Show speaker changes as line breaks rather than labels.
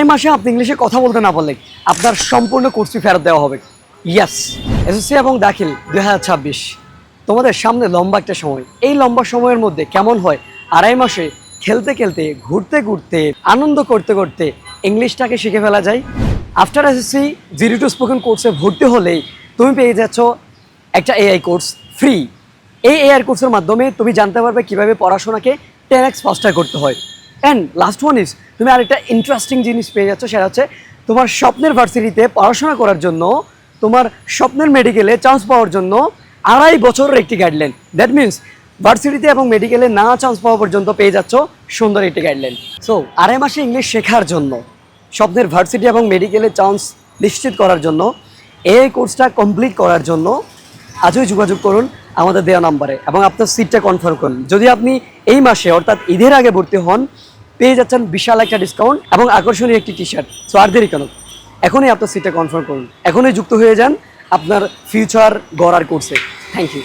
আড়াই মাসে আপনি ইংলিশে কথা বলতে না পারলে আপনার সম্পূর্ণ কোর্স ফি ফেরত দেওয়া হবে। ইয়াস, এসএসসি এবং দাখিল 2026 তোমাদের সামনে লম্বা একটা সময়। এই লম্বা সময়ের মধ্যে কেমন হয় আড়াই মাসে খেলতে খেলতে, ঘুরতে ঘুরতে, আনন্দ করতে করতে ইংলিশটাকে শিখে ফেলা যায়। আফটার এসএসসি 0 to স্পোকেন কোর্সে ভর্তি হলেই তুমি পেয়ে যাচ্ছ একটা এআই কোর্স ফ্রি। এই এআই কোর্সের মাধ্যমে তুমি জানতে পারবে কিভাবে পড়াশোনাকে 10x ফাস্টার করতে হয়। অ্যান্ড লাস্ট ওয়ান ইজ, তুমি আরেকটা ইন্টারেস্টিং জিনিস পেয়ে যাচ্ছ, সেটা হচ্ছে তোমার স্বপ্নের ভার্সিটিতে পড়াশোনা করার জন্য, তোমার স্বপ্নের মেডিকেলে চান্স পাওয়ার জন্য 2.5 বছরের একটি গাইডলাইন। দ্যাট মিনস ভার্সিটিতে এবং মেডিকেলে না চান্স পাওয়া পর্যন্ত পেয়ে যাচ্ছ সুন্দর একটি গাইডলাইন। সো আড়াই মাসে ইংলিশ শেখার জন্য, স্বপ্নের ভার্সিটি এবং মেডিকেলে চান্স নিশ্চিত করার জন্য, এই কোর্সটা কমপ্লিট করার জন্য আজই যোগাযোগ করুন আমাদের দেওয়া নাম্বারে এবং আপনার সিটটা কনফার্ম করুন। যদি আপনি এই মাসে অর্থাৎ ঈদের আগে ভর্তি হন, পেয়ে যাচ্ছেন বিশাল একটা ডিসকাউন্ট এবং আকর্ষণীয় একটি টি শার্ট। সো আর দেরি কেন, এখনই আপনার সিটটা কনফার্ম করুন, এখনই যুক্ত হয়ে যান আপনার ফিউচার গড়ার কোর্সে। Thank you.